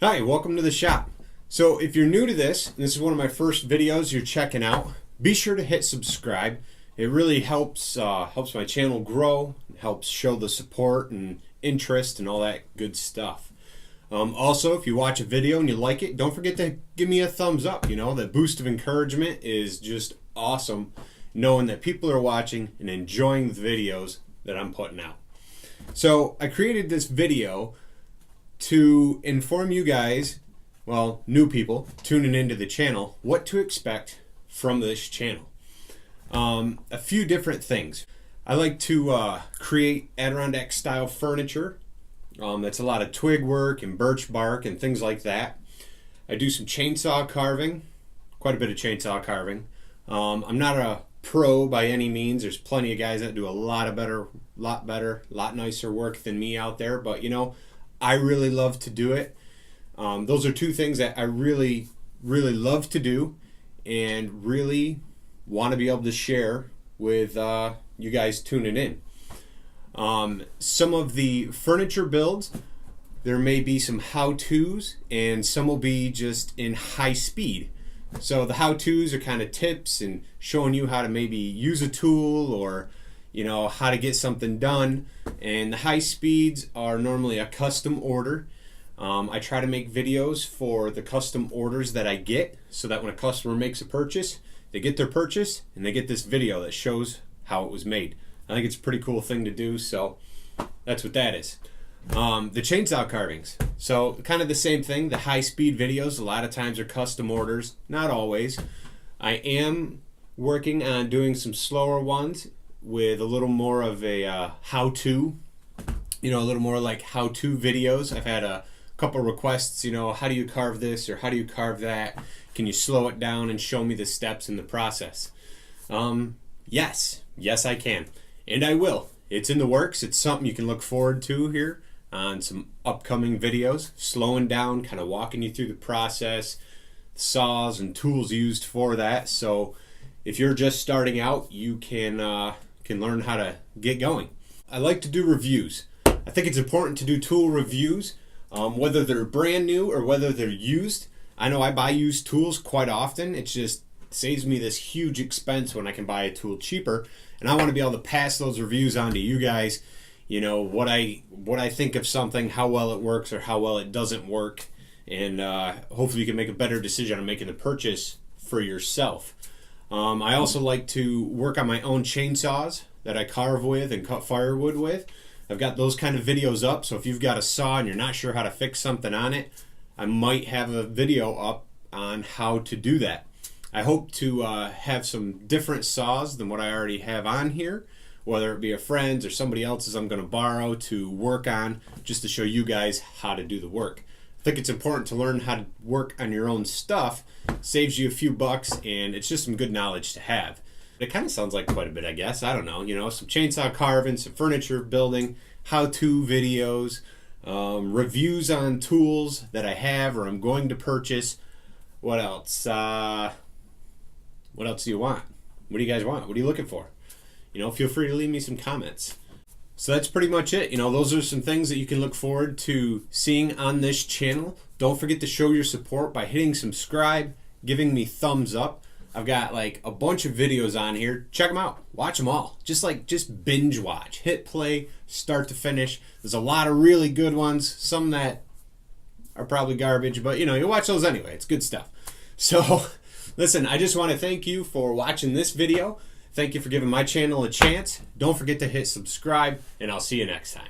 Hi, welcome to the shop. So if you're new to this, and this is one of my first videos you're checking out, be sure to hit subscribe. It really helps my channel grow, helps show the support and interest and all that good stuff. Also, if you watch a video and you like it, don't forget to give me a thumbs up. You know, that boost of encouragement is just awesome, knowing that people are watching and enjoying the videos that I'm putting out. So I created this video to inform you guys, well, new people tuning into the channel, what to expect from this channel. A few different things. I like to create Adirondack style furniture. That's a lot of twig work and birch bark and things like that. I do some chainsaw carving, quite a bit of chainsaw carving. I'm not a pro by any means. There's plenty of guys that do a lot better, lot nicer work than me out there, but you know, I really love to do it. Those are two things that I really love to do and really want to be able to share with you guys tuning in. Some of the furniture builds, there may be some how-tos and some will be just in high speed. So the how-tos are kind of tips and showing you how to maybe use a tool or you know how to get something done, and the high speeds are normally a custom order. I try to make videos for the custom orders that I get so that when a customer makes a purchase, they get their purchase and they get this video that shows how it was made. I think it's a pretty cool thing to do, so that's what that is. The chainsaw carvings, so kind of the same thing. The high speed videos a lot of times are custom orders, not always. I am working on doing some slower ones with a little more of a how-to, you know, a little more like how-to videos. I've had a couple requests, you know, how do you carve this or how do you carve that? Can you slow it down and show me the steps in the process? Yes I can, and I will. It's in the works. It's something you can look forward to here on some upcoming videos, slowing down, kind of walking you through the process, saws and tools used for that. So if you're just starting out, you can learn how to get going. I like to do reviews. I think it's important to do tool reviews, whether they're brand new or whether they're used. I know I buy used tools quite often. It just saves me this huge expense when I can buy a tool cheaper, and I want to be able to pass those reviews on to you guys. You know, what I think of something, how well it works or how well it doesn't work, and hopefully you can make a better decision on making the purchase for yourself. I also like to work on my own chainsaws that I carve with and cut firewood with. I've got those kind of videos up, so if you've got a saw and you're not sure how to fix something on it, I might have a video up on how to do that. I hope to have some different saws than what I already have on here, whether it be a friend's or somebody else's I'm going to borrow to work on, just to show you guys how to do the work. I think it's important to learn how to work on your own stuff. Saves you a few bucks, and it's just some good knowledge to have. It kind of sounds like quite a bit, I guess. I don't know. You know, some chainsaw carving, some furniture building, how-to videos, reviews on tools that I have or I'm going to purchase. What else? What else do you want? What do you guys want? What are you looking for? You know, feel free to leave me some comments. So that's pretty much it. You know, those are some things that you can look forward to seeing on this channel. Don't forget to show your support by hitting subscribe, giving me thumbs up. I've got like a bunch of videos on here. Check them out. Watch them all. Just binge watch. Hit play, start to finish. There's a lot of really good ones. Some that are probably garbage, but you know, you watch those anyway. It's good stuff. So, listen, I just want to thank you for watching this video. Thank you for giving my channel a chance. Don't forget to hit subscribe, and I'll see you next time.